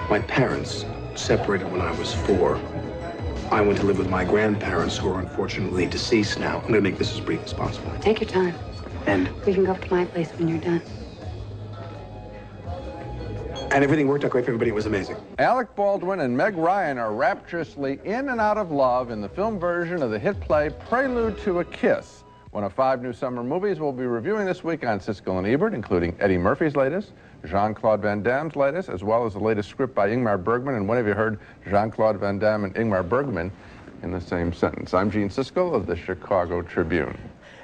My parents separated when I was 4. I went to live with my grandparents, who are unfortunately deceased now. I'm gonna make this as brief as possible. Take your time. And We can go up to my place when you're done. everything worked out great for everybody. It was amazing. Alec Baldwin and Meg Ryan are rapturously in and out of love in the film version of the hit play Prelude to a Kiss, one of 5 new summer movies we'll be reviewing this week on Siskel and Ebert, including Eddie Murphy's latest, Jean-Claude Van Damme's latest, as well as the latest script by Ingmar Bergman. And when have you heard Jean-Claude Van Damme and Ingmar Bergman in the same sentence? I'm Gene Siskel of the Chicago Tribune.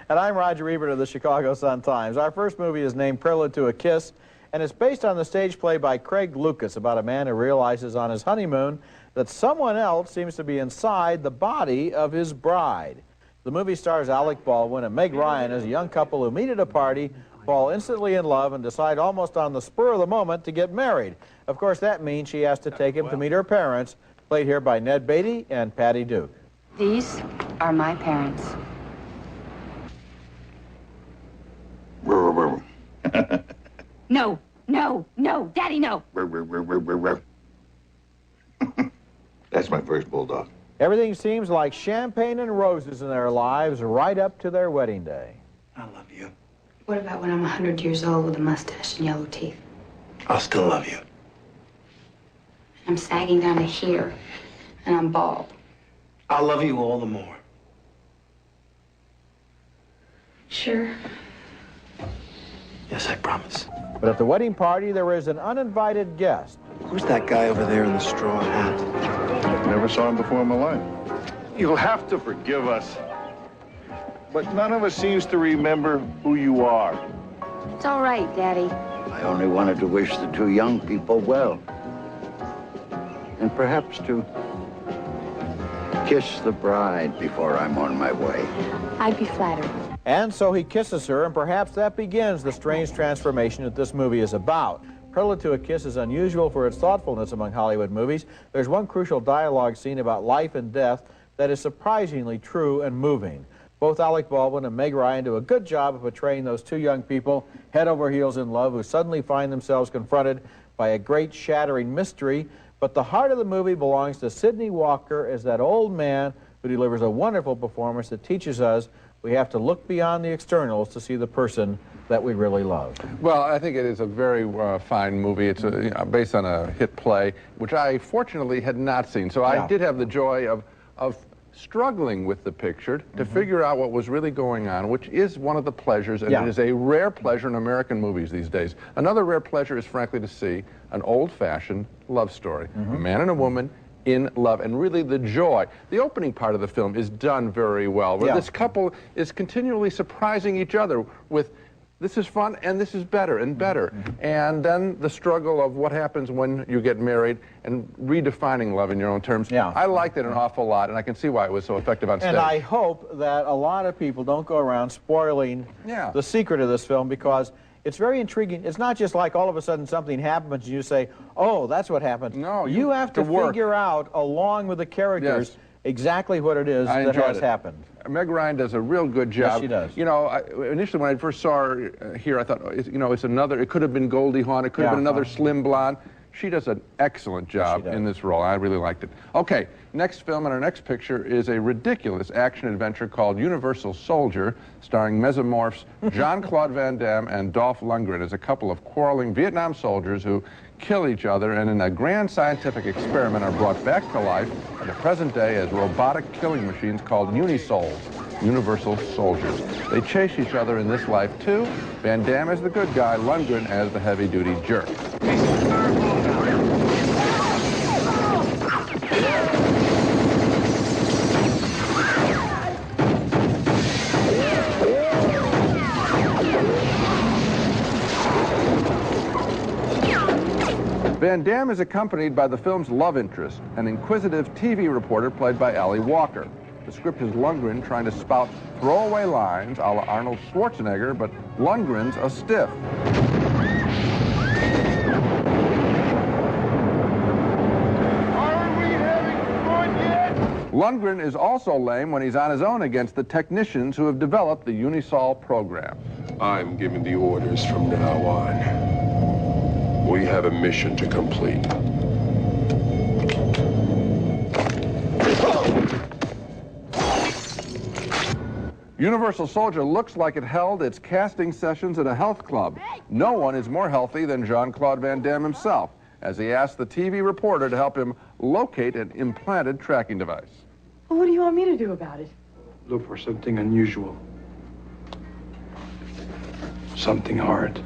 And I'm Roger Ebert of the Chicago Sun-Times. Our first movie is named Prelude to a Kiss, and it's based on the stage play by Craig Lucas about a man who realizes on his honeymoon that someone else seems to be inside the body of his bride. The movie stars Alec Baldwin and Meg Ryan as a young couple who meet at a party, fall instantly in love, and decide almost on the spur of the moment to get married. Of course, that means she has to take him to meet her parents, played here by Ned Beatty and Patty Duke. These are my parents. No, no, no, Daddy, no. That's my first bulldog. Everything seems like champagne and roses in their lives right up to their wedding day. I love you. What about when I'm 100 years old with a mustache and yellow teeth? I'll still love you. I'm sagging down to here, and I'm bald. I'll love you all the more. Sure. Yes, I promise. But at the wedding party, there is an uninvited guest. Who's that guy over there in the straw hat? Never saw him before in my life. You'll have to forgive us. But none of us seems to remember who you are. It's all right, Daddy. I only wanted to wish the 2 young people well. And perhaps to kiss the bride before I'm on my way. I'd be flattered. And so he kisses her, and perhaps that begins the strange transformation that this movie is about. Prelude to a Kiss is unusual for its thoughtfulness among Hollywood movies. There's one crucial dialogue scene about life and death that is surprisingly true and moving. Both Alec Baldwin and Meg Ryan do a good job of portraying those 2 young people head over heels in love who suddenly find themselves confronted by a great shattering mystery. But the heart of the movie belongs to Sidney Walker as that old man who delivers a wonderful performance that teaches us we have to look beyond the externals to see the person that we really love. Well, I think it is a very fine movie. It's based on a hit play, which I fortunately had not seen. So I did have the joy of struggling with the picture to figure out what was really going on, which is one of the pleasures, and it is a rare pleasure in American movies these days. Another rare pleasure is, frankly, to see an old-fashioned love story. A man and a woman in love, and really the joy. The opening part of the film is done very well, where this couple is continually surprising each other with this is fun, and this is better and better. And then the struggle of what happens when you get married and redefining love in your own terms. I liked it an awful lot, and I can see why it was so effective on stage. And I hope that a lot of people don't go around spoiling the secret of this film, because it's very intriguing. It's not just like all of a sudden something happens and you say, oh, that's what happened. No, you have to figure out, along with the characters, exactly what it is that has happened. Meg Ryan does a real good job. Yes, she does. You know, initially when I first saw her here, I thought, you know, it's another, it could have been Goldie Hawn, it could have been another slim blonde. She does an excellent job in this role. I really liked it. Okay, next film and our next picture is a ridiculous action-adventure called Universal Soldier, starring mesomorphs Jean-Claude Van Damme and Dolph Lundgren as a couple of quarreling Vietnam soldiers who kill each other and in a grand scientific experiment are brought back to life in the present day as robotic killing machines called Unisouls, Universal Soldiers. They chase each other in this life too. Van Damme as the good guy, Lundgren as the heavy-duty jerk. Van Damme is accompanied by the film's love interest, an inquisitive TV reporter played by Ali Walker. The script is Lundgren trying to spout throwaway lines a la Arnold Schwarzenegger, but Lundgren's a stiff. Are we having fun yet? Lundgren is also lame when he's on his own against the technicians who have developed the Unisol program. I'm giving the orders from now on. We have a mission to complete. Universal Soldier looks like it held its casting sessions at a health club. No one is more healthy than Jean-Claude Van Damme himself, as he asked the TV reporter to help him locate an implanted tracking device. Well, what do you want me to do about it? Look for something unusual. Something hard.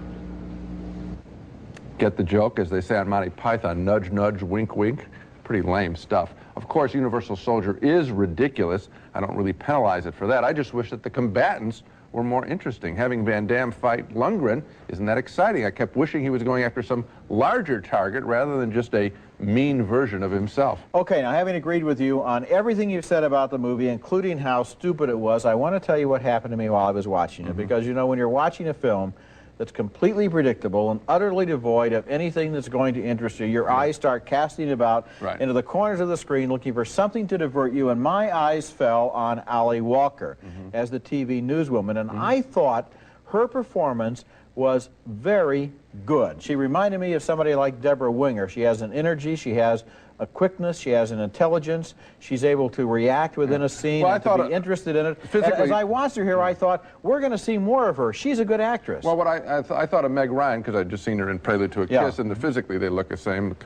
Get the joke, as they say on Monty Python, nudge, nudge, wink, wink. Pretty lame stuff. Of course, Universal Soldier is ridiculous. I don't really penalize it for that. I just wish that the combatants were more interesting. Having Van Damme fight Lundgren isn't that exciting. I kept wishing he was going after some larger target rather than just a mean version of himself. Okay, now having agreed with you on everything you've said about the movie, including how stupid it was, I want to tell you what happened to me while I was watching it. Because, you know, when you're watching a film that's completely predictable and utterly devoid of anything that's going to interest you, your eyes start casting about into the corners of the screen looking for something to divert you, and my eyes fell on Ali Walker as the TV newswoman, and I thought her performance was very good. She reminded me of somebody like Deborah Winger. She has an energy, she has a quickness, she has an intelligence, she's able to react within a scene and to be interested in it. As I watched her here, I thought, we're going to see more of her. She's a good actress. Well, what I thought of Meg Ryan, because I'd just seen her in Prelude to a Kiss, and physically they look the same,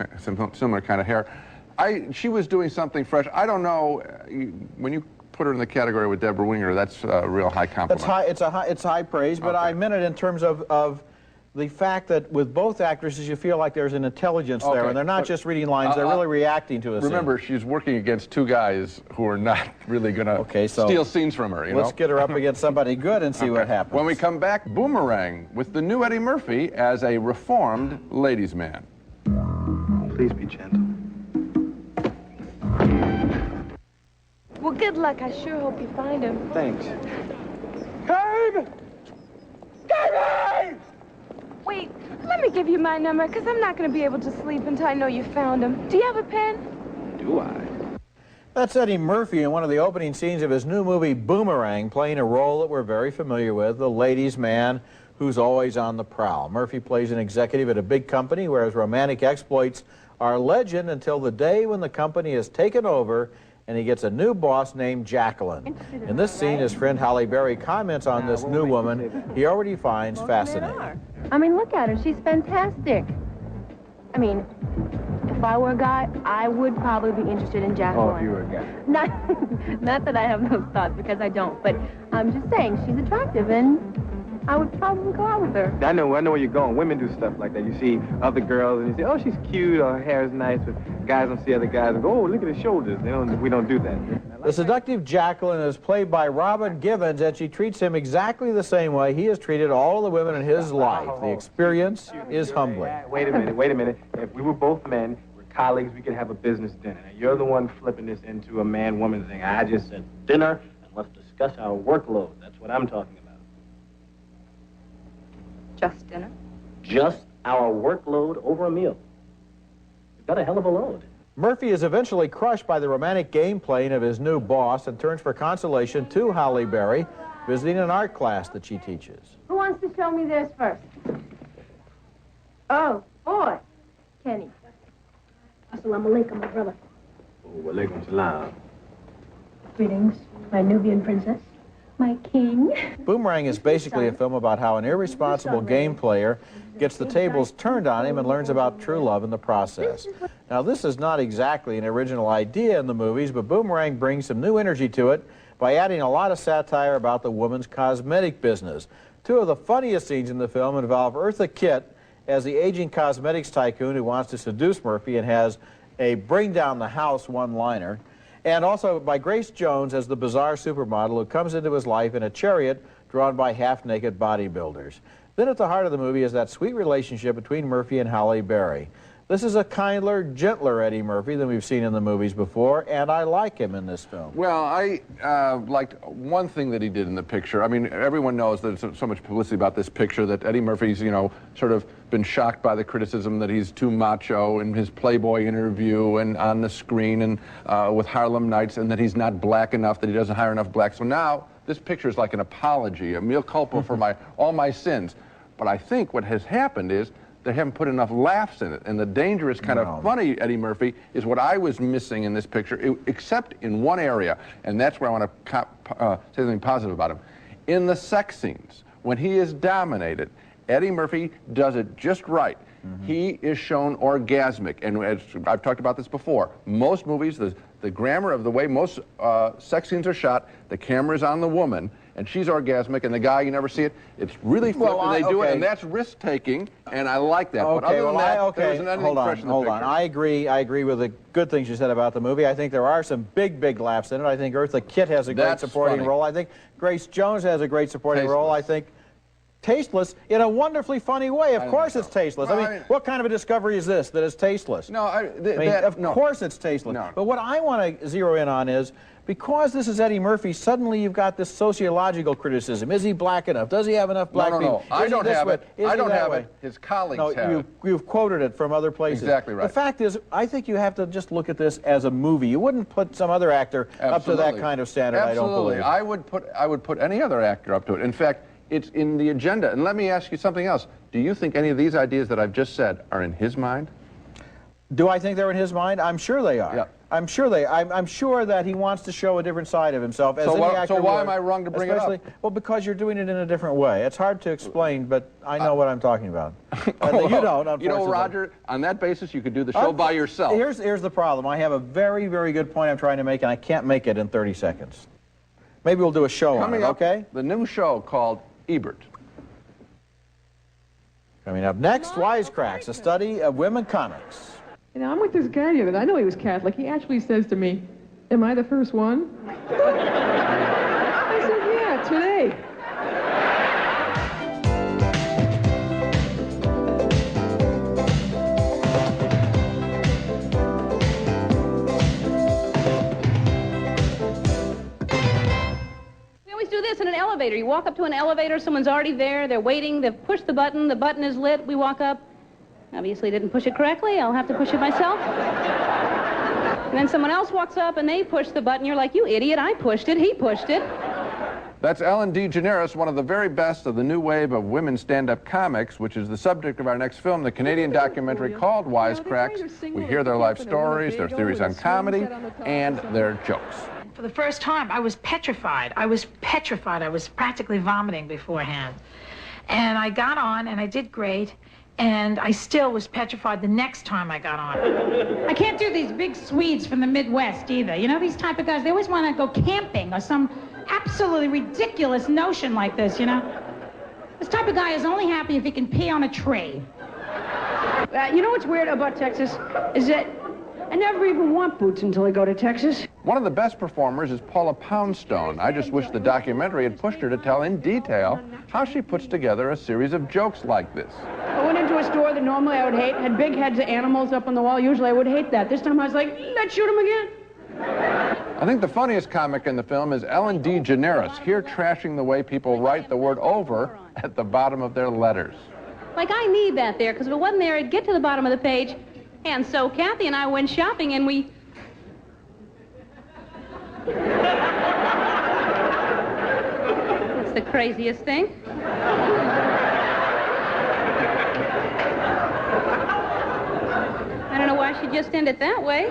similar kind of hair. She was doing something fresh. I don't know, when you put her in the category with Deborah Winger, that's a real high compliment. It's high praise, but I meant it in terms of the fact that with both actresses you feel like there's an intelligence there, and they're not just reading lines, they're really reacting to a scene. Remember, she's working against two guys who are not really going to steal scenes from her, you know? Let's get her up against somebody good and see what happens. When we come back, Boomerang with the new Eddie Murphy as a reformed ladies' man. Please be gentle. Well, good luck. I sure hope you find him. Thanks. Wait, let me give you my number, because I'm not going to be able to sleep until I know you found him. Do you have a pen? Do I? That's Eddie Murphy in one of the opening scenes of his new movie, Boomerang, playing a role that we're very familiar with, the ladies' man who's always on the prowl. Murphy plays an executive at a big company where his romantic exploits are legend until the day when the company is taken over and he gets a new boss named Jacqueline. In this scene, his friend Halle Berry comments on this new woman he already finds fascinating. I mean, look at her. She's fantastic. I mean, if I were a guy, I would probably be interested in Jacqueline. Oh, if you were a guy. Not that I have those thoughts, because I don't, but I'm just saying she's attractive, and I would probably go out with her. I know where you're going. Women do stuff like that. You see other girls and you say, oh, she's cute, or her hair is nice, but guys don't see other guys and go, oh, look at his shoulders. We don't do that. The seductive Jacqueline is played by Robin Givens, and she treats him exactly the same way he has treated all of the women in his life. The experience is humbling. Wait a minute. If we were both men, we're colleagues, we could have a business dinner. Now, you're the one flipping this into a man-woman thing. I just said dinner, and let's discuss our workload. That's what I'm talking about. Just dinner? Just our workload over a meal. We've got a hell of a load. Murphy is eventually crushed by the romantic game playing of his new boss and turns for consolation to Halle Berry, visiting an art class that she teaches. Who wants to show me theirs first? Oh, boy. Kenny. Assalamu alaikum, my brother. Oh, alaikum salam. Greetings, my Nubian princess. My king. Boomerang is basically a film about how an irresponsible game player gets the tables turned on him and learns about true love in the process. Now, this is not exactly an original idea in the movies, but Boomerang brings some new energy to it by adding a lot of satire about the woman's cosmetic business. Two of the funniest scenes in the film involve Eartha Kitt as the aging cosmetics tycoon who wants to seduce Murphy and has a bring down the house one-liner, and also by Grace Jones as the bizarre supermodel who comes into his life in a chariot drawn by half-naked bodybuilders. Then at the heart of the movie is that sweet relationship between Murphy and Halle Berry. This is a kinder, gentler Eddie Murphy than we've seen in the movies before, and I like him in this film. Well, I liked one thing that he did in the picture. I mean, everyone knows that there's so much publicity about this picture that Eddie Murphy's, you know, sort of been shocked by the criticism that he's too macho in his Playboy interview and on the screen and with Harlem Nights, and that he's not black enough, that he doesn't hire enough blacks. So now this picture is like an apology, a mea culpa for all my sins. But I think what has happened is they haven't put enough laughs in it. And the dangerous kind of funny Eddie Murphy is what I was missing in this picture, except in one area. And that's where I want to say something positive about him. In the sex scenes, when he is dominated, Eddie Murphy does it just right. He is shown orgasmic. And as I've talked about this before, most movies, the grammar of the way most sex scenes are shot, the camera's on the woman, and she's orgasmic, and the guy, you never see it. It's really flipped, and they do it, and that's risk-taking, and I like that. But other than that, there isn't anything fresh in the picture. I agree with the good things you said about the movie. I think there are some big laughs in it. I think Eartha Kitt has a great supporting role. I think Grace Jones has a great supporting role. I think tasteless in a wonderfully funny way. Of course it's tasteless. Well, I mean, what kind of a discovery is this, that it's tasteless? No, of course it's tasteless. No. But what I want to zero in on is, because this is Eddie Murphy, suddenly you've got this sociological criticism. Is he black enough? Does he have enough black people? No. I don't have it. I don't have it. His colleagues have it. You've quoted it from other places. Exactly right. The fact is, I think you have to just look at this as a movie. You wouldn't put some other actor up to that kind of standard, I don't believe. I would put any other actor up to it. In fact, it's in the agenda. And let me ask you something else. Do you think any of these ideas that I've just said are in his mind? Do I think they're in his mind? I'm sure they are. Yeah. I'm sure that he wants to show a different side of himself. As so any actor why would, am I wrong to bring it up? Well, because you're doing it in a different way. It's hard to explain, but I know what I'm talking about. You don't, unfortunately. You know, Roger, on that basis, you could do the show by yourself. Here's the problem. I have a very good point I'm trying to make, and I can't make it in 30 seconds. Maybe we'll do a show on it, okay? The new show called Ebert. Coming up next, Wisecracks, a study of women comics. You know, I'm with this guy here that I know he was Catholic. He actually says to me, "Am I the first one?" I said, "Yeah, today." We always do this in an elevator. You walk up to an elevator, someone's already there, they're waiting, they've pushed the button is lit, we walk up. Obviously didn't push it correctly, I'll have to push it myself. And then someone else walks up and they push the button, you're like, "You idiot, I pushed it, he pushed it." That's Ellen DeGeneres, one of the very best of the new wave of women stand-up comics, which is the subject of our next film, the Canadian documentary called Wisecracks. We hear their life stories, their theories on comedy, and their jokes. For the first time, I was petrified. I was petrified. I was practically vomiting beforehand. And I got on, and I did great. And I still was petrified the next time I got on. I can't do these big Swedes from the Midwest either. You know, these type of guys, they always want to go camping or some absolutely ridiculous notion like this, you know? This type of guy is only happy if he can pee on a tree. You know what's weird about Texas is that I never even want boots until I go to Texas. One of the best performers is Paula Poundstone. I just wish the documentary had pushed her to tell in detail how she puts together a series of jokes like this. I went into a store that normally I would hate, had big heads of animals up on the wall. Usually I would hate that. This time I was like, let's shoot them again. I think the funniest comic in the film is Ellen DeGeneres, here trashing the way people write the word over at the bottom of their letters. Like, I need that there, because if it wasn't there, it'd get to the bottom of the page. And so Kathy and I went shopping, and we... It's the craziest thing. I don't know why she just ended that way.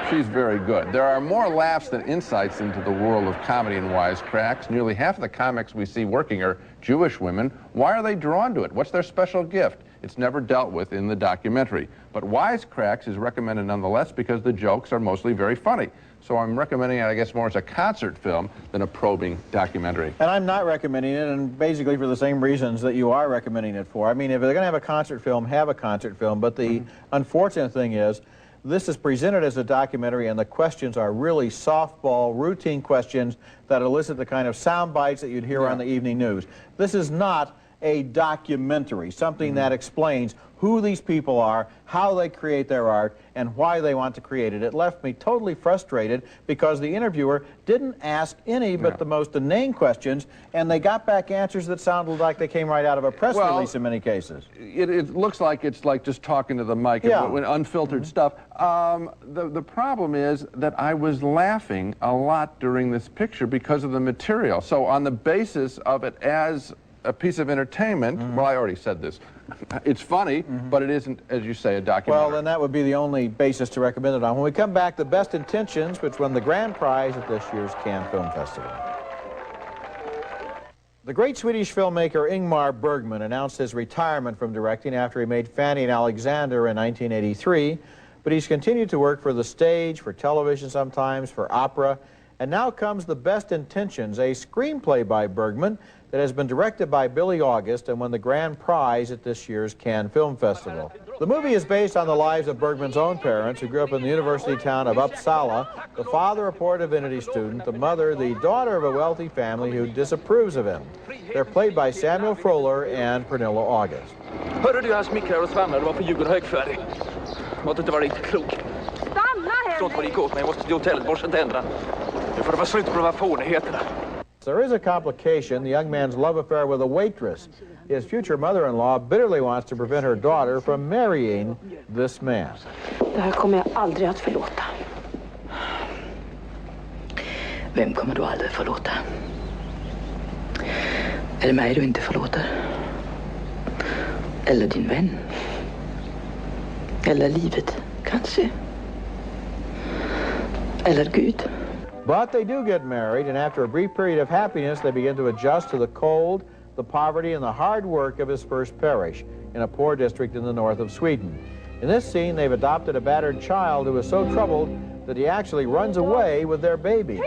She's very good. There are more laughs than insights into the world of comedy in Wisecracks. Nearly half of the comics we see working are Jewish women. Why are they drawn to it? What's their special gift? It's never dealt with in the documentary. But Wisecracks is recommended nonetheless because the jokes are mostly very funny. So I'm recommending it, I guess, more as a concert film than a probing documentary. And I'm not recommending it, and basically for the same reasons that you are recommending it for. I mean, if they're going to have a concert film, have a concert film. But the unfortunate thing is, this is presented as a documentary, and the questions are really softball, routine questions that elicit the kind of sound bites that you'd hear on the evening news. This is not a documentary, something that explains who these people are, how they create their art, and why they want to create it. It left me totally frustrated because the interviewer didn't ask any but the most inane questions, and they got back answers that sounded like they came right out of a press release in many cases. It looks like it's like just talking to the mic, and unfiltered stuff. The problem is that I was laughing a lot during this picture because of the material. So on the basis of it as a piece of entertainment, well, I already said this, it's funny, but it isn't, as you say, a documentary. Well, then that would be the only basis to recommend it on. When we come back, The Best Intentions, which won the grand prize at this year's Cannes Film Festival. The great Swedish filmmaker Ingmar Bergman announced his retirement from directing after he made Fanny and Alexander in 1983, but he's continued to work for the stage, for television sometimes, for opera, and now comes The Best Intentions, a screenplay by Bergman that has been directed by Billy August and won the grand prize at this year's Cannes Film Festival. The movie is based on the lives of Bergman's own parents, who grew up in the university town of Uppsala, the father a poor divinity student, the mother the daughter of a wealthy family who disapproves of him. They're played by Samuel Frohler and Pernilla August. Hörru du, jag smickrar och svamlar. Det var för Djurgården högfärdig. Måtte inte vara riktigt klok. Stanna, Henrik! Sånt vad det gick åt mig. Jag måste till hotellet, borsta tänderna. Nu får det vara slut på de här fånigheterna. There is a complication, the young man's love affair with a waitress. His future mother-in-law bitterly wants to prevent her daughter from marrying this man. Det här kommer jag aldrig att förlåta. Vem kommer du aldrig förlåta? Är det mig du inte förlåter? Eller din vän? Eller livet, kanske? Eller Gud? But they do get married, and after a brief period of happiness, they begin to adjust to the cold, the poverty, and the hard work of his first parish in a poor district in the north of Sweden. In this scene, they've adopted a battered child who is so troubled that he actually runs away with their baby.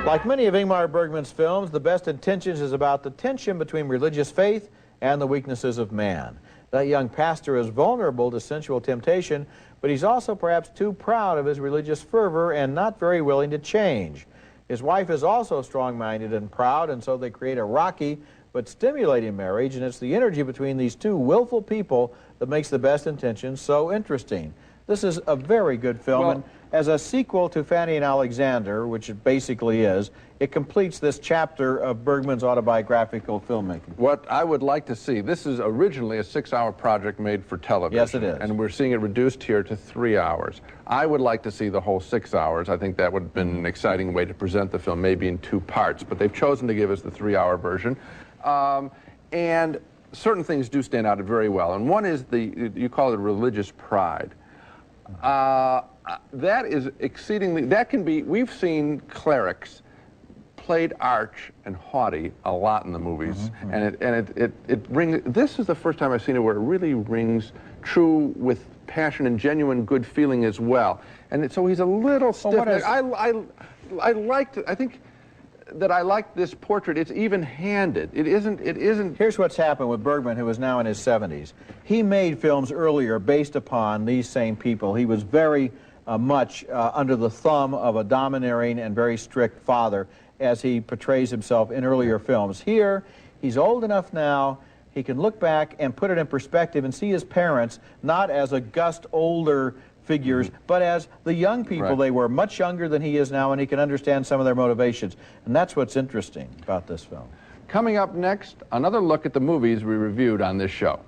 Like many of Ingmar Bergman's films, The Best Intentions is about the tension between religious faith and the weaknesses of man. That young pastor is vulnerable to sensual temptation, but he's also perhaps too proud of his religious fervor and not very willing to change. His wife is also strong-minded and proud, and so they create a rocky but stimulating marriage, and it's the energy between these two willful people that makes The Best Intentions so interesting. This is a very good film, and as a sequel to Fanny and Alexander, which it basically is, it completes this chapter of Bergman's autobiographical filmmaking. What I would like to see, this is originally a 6-hour project made for television. Yes, it is. And we're seeing it reduced here to 3 hours. I would like to see the whole 6 hours. I think that would have been an exciting way to present the film, maybe in 2 parts. But they've chosen to give us the 3-hour version. And certain things do stand out very well. And one is you call it religious pride. That is exceedingly, that can be, we've seen clerics played arch and haughty a lot in the movies, and it rings, this is the first time I've seen it where it really rings true with passion and genuine good feeling as well. And so he's a little stiff. I think that I like this portrait. It's even-handed. It isn't. Here's what's happened with Bergman, who is now in his 70s. He made films earlier based upon these same people. He was very much under the thumb of a domineering and very strict father as he portrays himself in earlier films. Here, he's old enough now, he can look back and put it in perspective and see his parents not as august older figures, but as the young people they were, much younger than he is now, and he can understand some of their motivations. And that's what's interesting about this film. Coming up next, another look at the movies we reviewed on this show.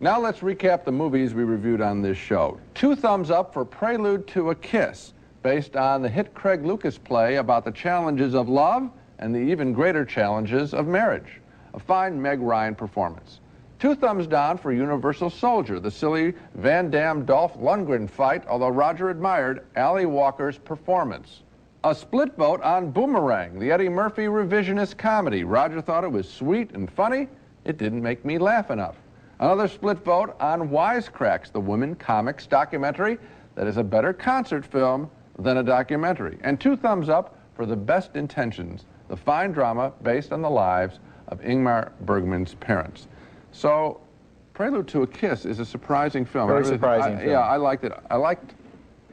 Now let's recap the movies we reviewed on this show. 2 thumbs up for Prelude to a Kiss, based on the hit Craig Lucas play about the challenges of love and the even greater challenges of marriage. A fine Meg Ryan performance. 2 thumbs down for Universal Soldier, the silly Van Damme-Dolph Lundgren fight, although Roger admired Ali Walker's performance. A split vote on Boomerang, the Eddie Murphy revisionist comedy. Roger thought it was sweet and funny. It didn't make me laugh enough. Another split vote on Wisecracks, the women comics documentary that is a better concert film than a documentary. And 2 thumbs up for The Best Intentions, the fine drama based on the lives of Ingmar Bergman's parents. So, Prelude to a Kiss is a surprising film. Very surprising film. Yeah, I liked it. I liked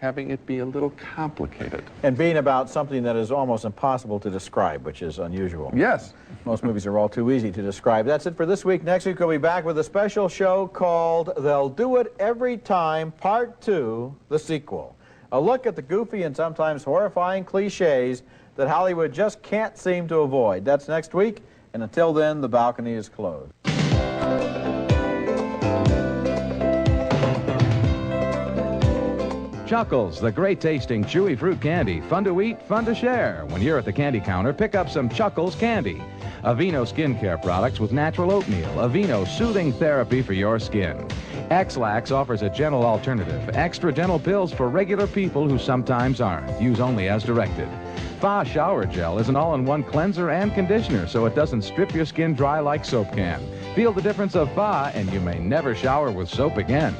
having it be a little complicated. And being about something that is almost impossible to describe, which is unusual. Yes. Most movies are all too easy to describe. That's it for this week. Next week we'll be back with a special show called They'll Do It Every Time, Part 2, the sequel. A look at the goofy and sometimes horrifying cliches that Hollywood just can't seem to avoid. That's next week, and until then, the balcony is closed. Chuckles, the great tasting chewy fruit candy. Fun to eat, fun to share. When you're at the candy counter, pick up some Chuckles candy. Aveeno skincare products with natural oatmeal. Aveeno soothing therapy for your skin. X-Lax offers a gentle alternative. Extra gentle pills for regular people who sometimes aren't. Use only as directed. Fa Shower Gel is an all-in-one cleanser and conditioner, so it doesn't strip your skin dry like soap can. Feel the difference of Fa, and you may never shower with soap again.